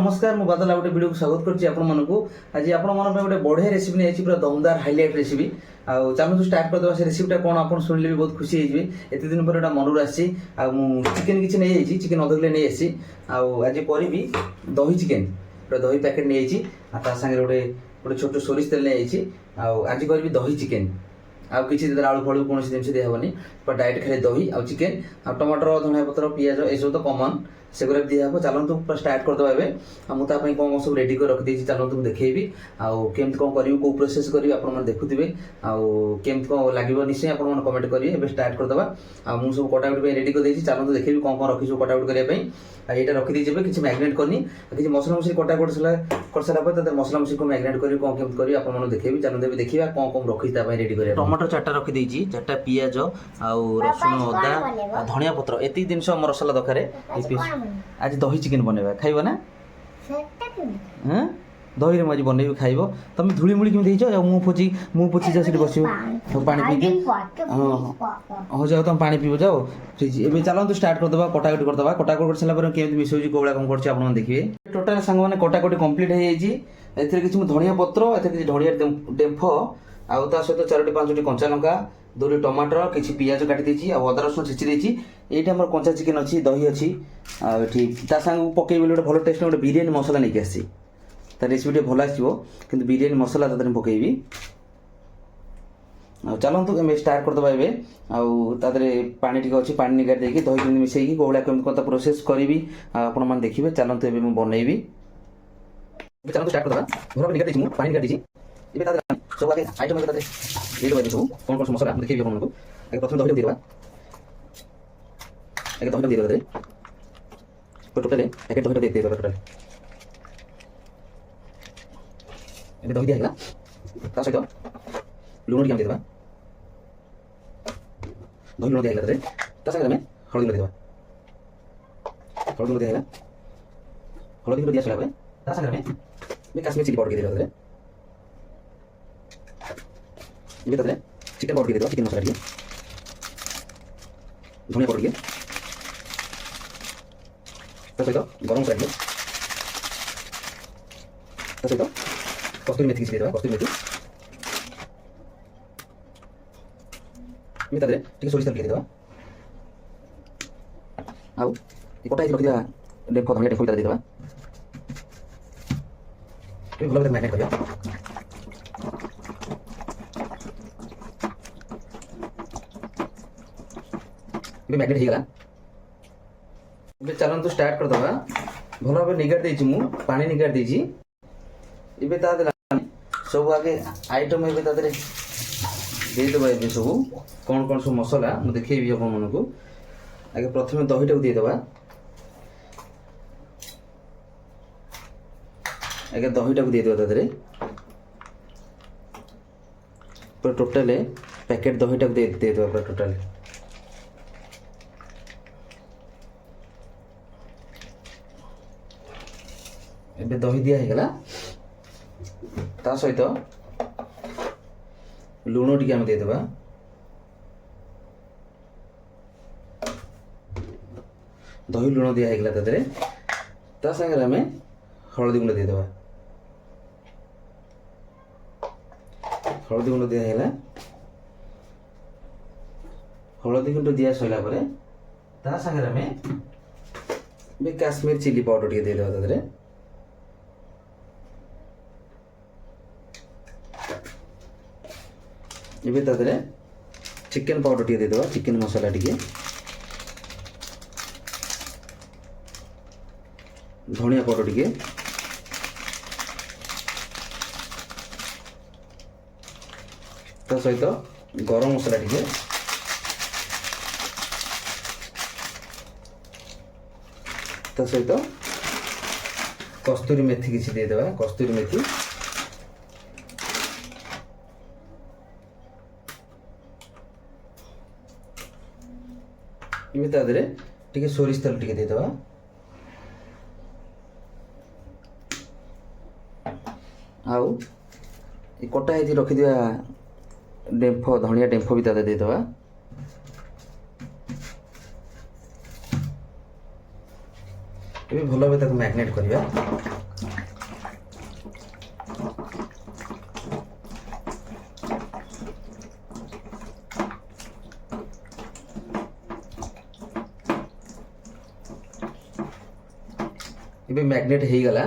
नमस्कार मु बादल गोटे वीडियो को स्वागत करछि आपण मानको आज आपण मन पे गोटे बढ़िया रेसिपी नै पूरा दमदार हाईलाइट रेसिपी आ चलो स्टार्ट कर दवा से रेसिपीटा कोन आपण सुनले भी बहुत खुशी होइबे एते दिन पर एटा मनरु आसी आ मु चिकन किछि नै आइछि चिकन अध किलो नै आसी आ आज परिबी दही चिकन दही पैकेट नै आइछि आ ता संगे गोटे गोटे छोटो सोरिस तेल नै आइछि आ आज करबी दही चिकन आउ किसी आलू फलू कौन जिन दिहबनी पर डायरेक्ट खाली दही आउ चिकेन आ टमाटर धनिया पत्र पियाज ए सब तो कमन सेगुरा दिहब चलतु पूरा स्टार्ट करदे ए मुझे कौन सब रेडी कर रखी चलतु मुझे देखी आमती कौन करी कौ प्रोसेस करी आप देखुवे आमती कौन लगे निश्चय आप कमेंट करेंगे स्टार्ट करदे आ मुझे सब कटाकट रेडी कर चलतु देखी कौन कौन रखी सब कटाकट करने यहाँ रखी किसी मैग्नेट करनी किसी मसला मसली कटाकट कर सारा मसला मसली को मैग्नेट करी कौन केमती करी आप देखेबी चलते देखा कौन कौन रखी रेडी कर टमाटर 4टा रखी चार्टा पियाज आउ रसुण अदा धनिया पत्र एति जिन मसला दरकार आज दही चिकेन बनवा खाइब ना हाँ दही रे मजी बनैबी खाइब तुम धूली मुड़ी केमि देइछ मुँह पोछि जा बस पानी पी हाँ जाओ तुम पानी पीब जाओ एबे चलतु स्टार्ट करदे कटाकटी करदे कटाकटी कर सारा केमि मिसौछि कोबला कौन करछि आपन देखिए टोटल सांग माने कटाकटी कंप्लीट हो जाइछि एथिरे किछि धनिया पत्र एथिरे किछि धनिया डेम्फ आउ ता सहित 4-5टी कंचा लंका 2टी टमाटर किछि पियाज काटी देछि आ अदा रसुण छेची देछि एटा हमर कंचा चिकेन अछि दही अछि आ ठीक ता संग पकेइ बोले गोटे भलो टेस्ट गोटे बिरयानी मसला नहीं आसी ता रेसिपी भल आसीबो किंतु बिरयानी मसला तादरे पकेइबी आ चलंतु एमे स्टार्ट कर दबा एबे आ तादरे पानी ठीक अछि पानी निगार देकी दही किंतु मिसेकी कोबला केम कोता प्रोसेस करिवि आपण मन देखिबे चलंतु एबे मु बनैबी चलंतु स्टार्ट कर दबा घर निगार देछि मु पानी निगार देछि एबे तादरे सब आगे आइटम तादरे ये दबा देछु कोन कोन मसला देखिबी आपण को आगे प्रथम दही देबा आगे दही दे देबा टोटल पैकेट दही दे देबा टोटल ये दही दिया ता सहित लूण टिके देबा दही लूण दिया ता संगे में हळदी दे देबा हळदी दिया हळदी दिया सला ता संगे में काश्मीर चिली पाउडर दे देबा ये तदरे चिकन पाउडर दे देबा चिकन मसाला टिके धनिया पाउडर टिके ता सहित गरम मसाला टिके ता सहित कस्तूरी मेथी किसी दे देबा कस्तूरी मेथी ये तदरे टिके सोरिस तेल दे देबा आउ ये कोटा रखि दिया डेम्फो धनिया डेम्फो दे देबा ये भलो मैरिनेट करिया ये मैग्नेट हो गला ये चलंतु स्टार्ट कर दबा भलो भाबे निगार देछि मु पानी निगार देछि इबे ता सब आगे आइटम एबे तादरे दे देबा एबे सब कौन कौन सब मसला मु देखैबी अपन मन को आगे प्रथमे दहीटा दे देबा आगे दहीटा दे देबा तादरे पर टोटल पैकेट दहीटा दे देबा पर टोटल एबे दही दिया हे गला ता सहित लूण टिके हम दे देबा दही लूण दिया हे गला तदरे ता संगे हमें हळदी गुंड दे देबा हळदी गुंड दिया हेला हळदी गुंड दिया सइला परे ता संगे हमें बे काश्मीर चिली पाउडर टिके दे देबा तदरे ये तादरे चिकन पाउडर टिके दे देबा चिकन मसाला टिके धनिया पाउडर टिके ता सहित गरम मसाला टिके ता सहित कस्तूरी मेथी किसी दे देबा कस्तूरी मेथी ये तादरे टिके सोरिस तेल टिके दे देबा आउ ये कटा है रखी दिया डेम्फ धनिया डेम्फ भी तादे दे देबा ये भलो भाबे ताको मैग्नेट करिया ଏବେ ମ୍ୟାଗ୍ନେଟ୍ ହେଇଗଲା।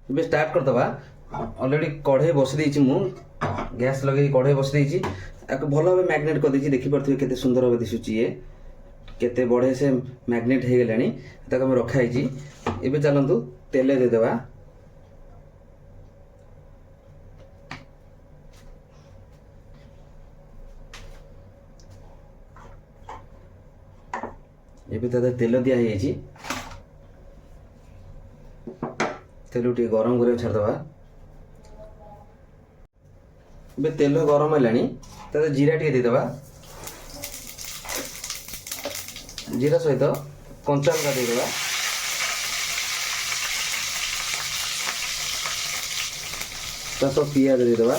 ଏବେ ଷ୍ଟାର୍ଟ କରିଦେବା। ଅଲରେଡ଼ି କଢ଼େଇ ବସି ଦେଇଛି, ମୁଁ ଗ୍ୟାସ୍ ଲଗେଇକି କଢ଼େଇ ବସି ଦେଇଛି। ଆକୁ ଭଲ ଭାବେ ମ୍ୟାଗ୍ନେଟ୍ କରିଦେଇଛି। ଦେଖିପାରୁଥିବେ କେତେ ସୁନ୍ଦର ଭାବେ ଦିଶୁଛି। ଇଏ କେତେ ବଢ଼ିଆ ସେ ମ୍ୟାଗ୍ନେଟ୍ ହେଇଗଲାଣି। ତାକୁ ଆମେ ରଖା ହେଇଛି। ଏବେ ଚାଲନ୍ତୁ ତେଲ ଦେଇଦେବା। ଏବେ ତା ଦେହରେ ତେଲ ଦିଆ ହେଇଯାଇଛି। ତେଲ ଟିକେ ଗରମ କରିବାକୁ ଛାଡ଼ିଦେବା। ଏବେ ତେଲ ଗରମ ହେଲାଣି, ତା ଦେହରେ ଜିରା ଟିକେ ଦେଇଦେବା। ଜିରା ସହିତ କଞ୍ଚା ଲଙ୍କା ଦେଇଦେବା। ତା ସହ ପିଆଜ ଦେଇଦେବା।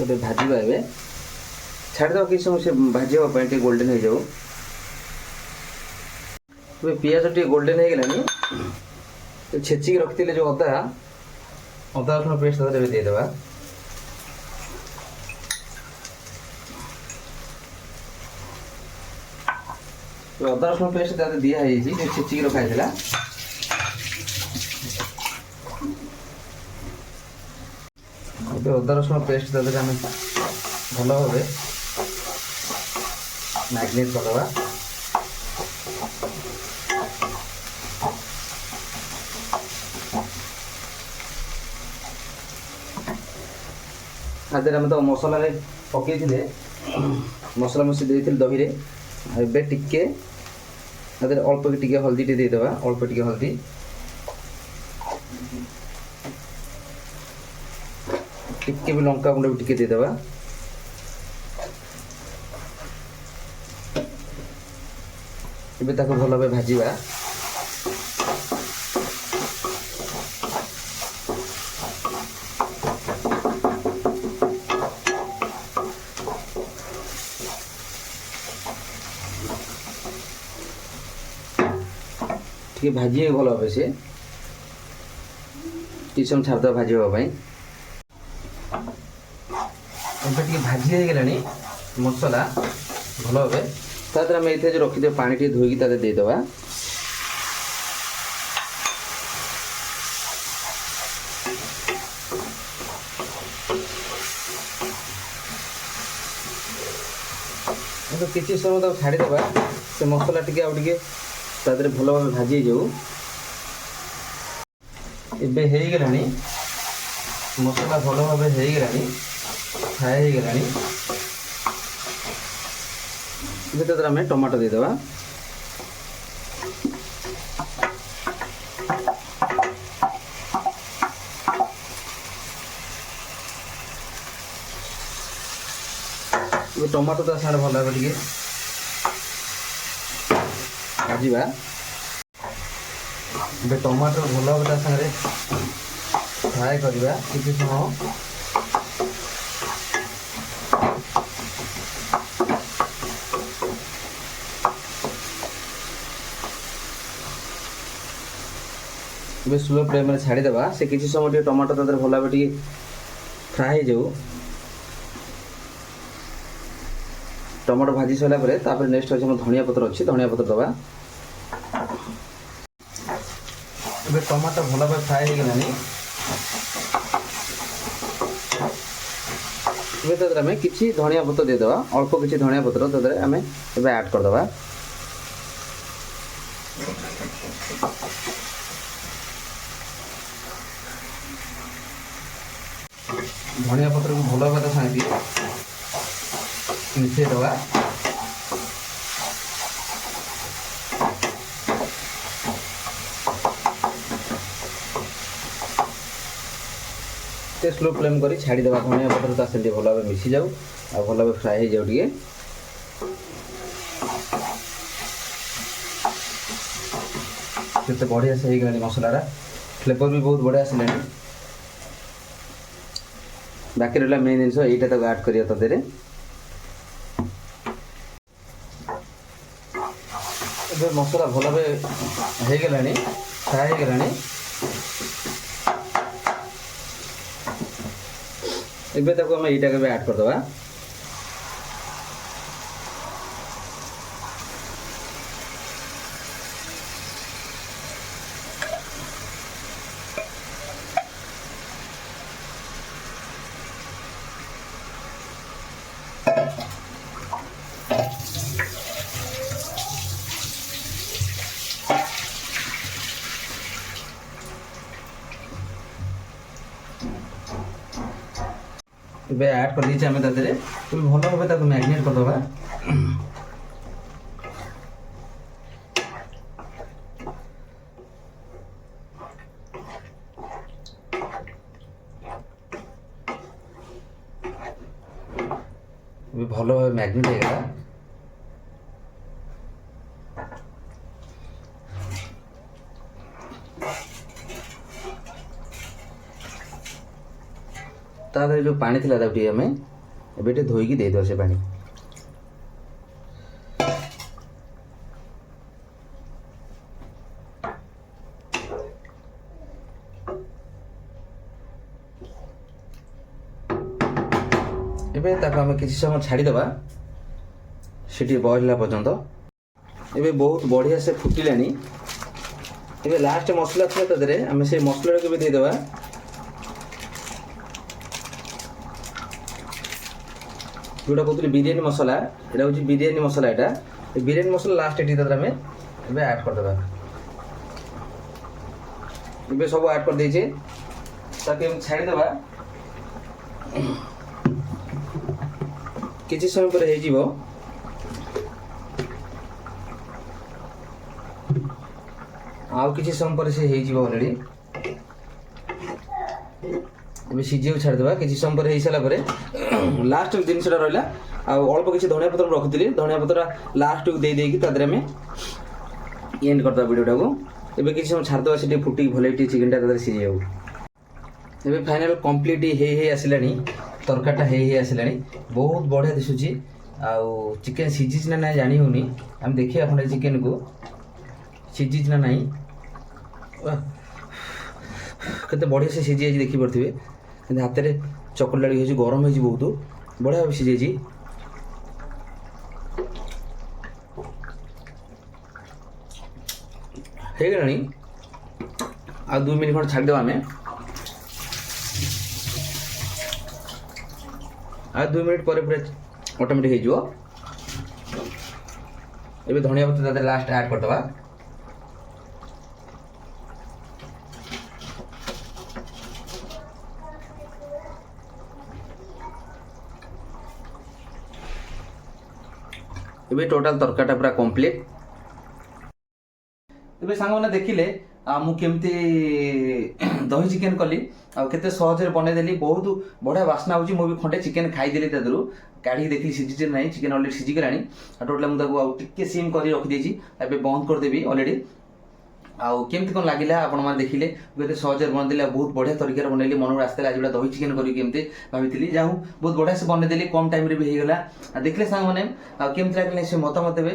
ଏବେ ଭାଜିବା। ଏବେ ଛାଡ଼ିଦେବା କିଛି ସମୟ ସେ ଭାଜିବା ପାଇଁ, ଟିକେ ଗୋଲ୍ଡେନ୍ ହେଇଯାଉ। ଏବେ ପିଆଜ ଟିକେ ଗୋଲ୍ଡେନ୍ ହେଇଗଲାଣି। ଛେଚିକି ରଖିଥିଲେ ଯେଉଁ ଅଦା ରସୁଣ ପେଷ୍ଟ ତା ଦେହରେ ଦେଇଦେବା। ଅଦା ରସୁଣ ପେଷ୍ଟ ତା ଦେହରେ ଦିଆ ହେଇଯାଇଛି, ଯେଉଁ ଛେଚିକି ରଖା ହେଇଥିଲା। ଏବେ ଅଦା ରସୁଣ ପେଷ୍ଟ ତା ଦେହରେ ଆମେ ଭଲ ଭାବେ ମ୍ୟାଗ୍ନେଟ୍ କରିଦେବା। ତା ଦେହରେ ଆମେ ତ ମସଲାରେ ପକେଇଥିଲେ, ମସଲା ମସଲି ଦେଇଥିଲେ ଦହିରେ। ଏବେ ଟିକେ ତା ଦେହରେ ଅଳ୍ପ ଟିକେ ହଳଦୀ ଟିକେ ଦେଇଦେବା। ଅଳ୍ପ ଟିକେ ହଳଦୀ, ଟିକେ ବି ଲଙ୍କା ଗୁଣ୍ଡ ବି ଟିକେ ଦେଇଦେବା। ଏବେ ତାକୁ ଭଲ ଭାବେ ଭାଜିବା। ଟିକେ ଭାଜି ଭଲ ଭାବେ ସେ କିଛି ସମୟ ଛାଡ଼ିଦେବା ଭାଜି ହେବା ପାଇଁ। ଏବେ ଟିକେ ଭାଜି ହେଇଗଲାଣି ମସଲା ଭଲ ଭାବେ। ତା ଦେହରେ ଆମେ ଏଇଥିରେ ଯେଉଁ ରଖିଥିବା ପାଣି ଟିକେ ଧୋଇକି ତା ଦେହରେ ଦେଇଦେବା। ଏବେ କିଛି ସମୟ ତାକୁ ଛାଡ଼ିଦେବା। ସେ ମସଲା ଟିକେ ଆଉ ଟିକେ ତା ଦେହରେ ଭଲ ଭାବେ ଭାଜି ହେଇଯାଉ। ଏବେ ହେଇଗଲାଣି ମସଲା ଭଲ ଭାବେ ହେଇଗଲାଣି, ଫ୍ରାଏ ହେଇଗଲାଣି। ଏବେ ତା ଦେହରେ ଆମେ ଟମାଟୋ ଦେଇଦେବା। ଏବେ ଟମାଟୋ ତା ସାଙ୍ଗରେ ଭଲ ଭାବେ ଟିକେ ଭାଜିବା। ଏବେ ଟମାଟୋ ଭଲ ଭାବେ ତା ସାଙ୍ଗରେ ଫ୍ରାଏ କରିବା କିଛି ସମୟ। ଏବେ ସ୍ଲୋ ଫ୍ଲେମ୍ରେ ଛାଡ଼ିଦେବା। ସେ କିଛି ସମୟ ଟିକେ ଟମାଟୋ ତା ଦେହରେ ଭଲ ଭାବେ ଟିକେ ଫ୍ରାଏ ହେଇଯାଉ। ଟମାଟୋ ଭାଜି ସାରିଲା ପରେ ତାପରେ ନେକ୍ସଟ ଅଛି ଆମର ଧନିଆ ପତ୍ର ଅଛି, ଧନିଆ ପତ୍ର ଦେବା। ଏବେ ଟମାଟୋ ଭଲ ଭାବେ ଫ୍ରାଏ ହେଇଗଲାଣି। ଏବେ ତା ଦେହରେ ଆମେ କିଛି ଧନିଆ ପତ୍ର ଦେଇଦେବା। ଅଳ୍ପ କିଛି ଧନିଆ ପତ୍ର ତା ଦେହରେ ଆମେ ଏବେ ଆଡ଼୍ କରିଦେବା। ଧନିଆ ପତ୍ରକୁ ଭଲ ଭାବେ ତା ସାଙ୍ଗେ ମିଶାଇ ଦେବା। ଟିକେ ସ୍ଲୋ ଫ୍ଲେମ୍ କରି ଛାଡ଼ିଦେବା। ଧନିଆ ପତ୍ର ତା ସାଙ୍ଗେ ଭଲ ଭାବେ ମିଶି ଯାଉ ଆଉ ଭଲ ଭାବେ ଫ୍ରାଏ ହେଇଯାଉ ଟିକେ। କେତେ ବଢ଼ିଆ ସେ ହେଇଗଲାଣି ମସଲାଟା, ଫ୍ଲେଭର ବି ବହୁତ ବଢ଼ିଆ ଆସିଲାଣି। ବାକି ରହିଲା ମେନ୍ ଜିନିଷ ଏଇଟା, ତାକୁ ଆଡ଼୍ କରିବା ତା ଦେହରେ। मसला भल भाव होगलानी फ्राए होगलानी एबे ताको हम एटा के ऐड कर दबा ଏବେ ऐड कर दीजिए हमें तादरे तो भल भाव ताको मैरिनेट कर दबा भल भाव मैरिनेट होगा तादरे जो पानी थिला ताकि हमें एबे धोईकी दे दो से पानी एबे ताको हमें किसी समय छाड़ी दबा सेठी बॉइल पर्यंत एबे बहुत बढ़िया से फुटिलानी एबे लास्ट मसला था तादरे हमें से मसला को भी दे दबा जोटा कहते बिरियानी मसला यहाँ हूँ बिरियानी मसला यहाँ बिरियानी मसला लास्ट ये आम ए ऐड करदे ये सब ऐड कर देचे ताकि छाड़ीदे किसी समय पर हो आउ किसी समय पर से ऑलरेडी ये सीझे छाड़ीदे किसी समय पर हो सारापर लास्ट जिनसा रहा अल्प किसी धनिया पत्र रखी धनिया पत्र लास्ट को दे देकी आम एंड करदे वीडियोटा को एबे किसी समय छाड़दे से फुटी भले चिकेनटा सीझे एबे फाइनल कंप्लीट हे आसिलानी तरकारीटा हे आसिलानी बहुत बढ़िया दिशुची आउ चिकेन सीझी ना ना जानी होनी आम देखिए अपन चिकेन को सीझी ना ना केते बढ़िया से सीझी देखी पारे हाथ में चकल लाड़ी हो गरम हो बहुत बढ़िया भाव सीझी हो गलानी आ 2 मिनट खंड छाड़देव आम आ 2 मिनट पर पूरा ऑटोमेटिक हो धनिया पत्र लास्ट ऐड करदे ये टोटाल तरकारीटा पूरा कंप्लीट तेज सांग मैंने देखिले मुझे दही चिकेन कली आते सहज बनईदेली बहुत बढ़िया बास्ना हो मुझे खंडे चिकेन खाईदेली तादू काढ़ी देखी सीझी ना चिकेन अलरेडी सीझीगला टोटाल मुझे सिम कर रखीदे बंद करदेवी अलरेडी आउ केमती कौन लगे आपने देखिले मुझे सहज बनदेली बहुत बढ़िया तरीके बनैली मन को आसला आज दही चिकेन करके भाई जाऊँ बहुत बढ़िया से बनईदेली कम टाइम भी होगला देखिले सांग मैंने केमती लगे से मतमत देवे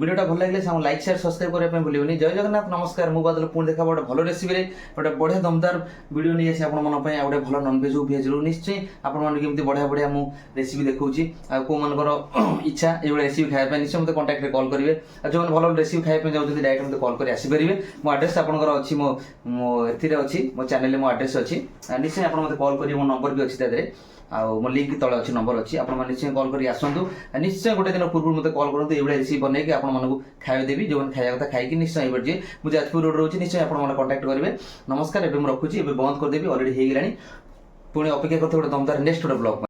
वीडियोटा भल लगे सांग लाइक शेयर सब्सक्राइब करने भूलिए जय जगन्नाथ नमस्कार मु बादल पुणी देखा गोटे भल रेसिपी गोटे बढ़िया दमदार वीडियो नहीं आसी आप गोटे भल नॉनवेज भेज निश्चय आपमती बढ़िया बढ़िया मु रेसिपी देखी कौ मन इच्छा ये रेसिपी खाया निश्चय मत कंटाक्ट कॉल करेंगे जो भल रेसिपी खाया जाऊँगी डायरेक्ट मत कॉल कर आसपारे मो आड्रेस आपंकर अच्छी मो एथिरे अच्छी मो चैनल मो आड्रेस अच्छी निश्चय आप मत कॉल करेंगे मो नंबर भी अच्छी तादे मो लिंक तले अच्छी नंबर अच्छी आप निश्चय कॉल कर आसतु निश्चय गोटे दिन पूर्व मत कॉल करूँ ये रेसिपी बनई कि आपको खाई देवी जो खाया कथा खाई निश्चय ये मुझे जाजपुर रोड रोचे निश्चय आप कंटाक्ट करेंगे नमस्कार एवं रखुची बंद करदेवी अलरेडी हो गलानी पुणी अपेक्षा करते गोटे दमदार नेक्स्ट गोटे ब्लॉग।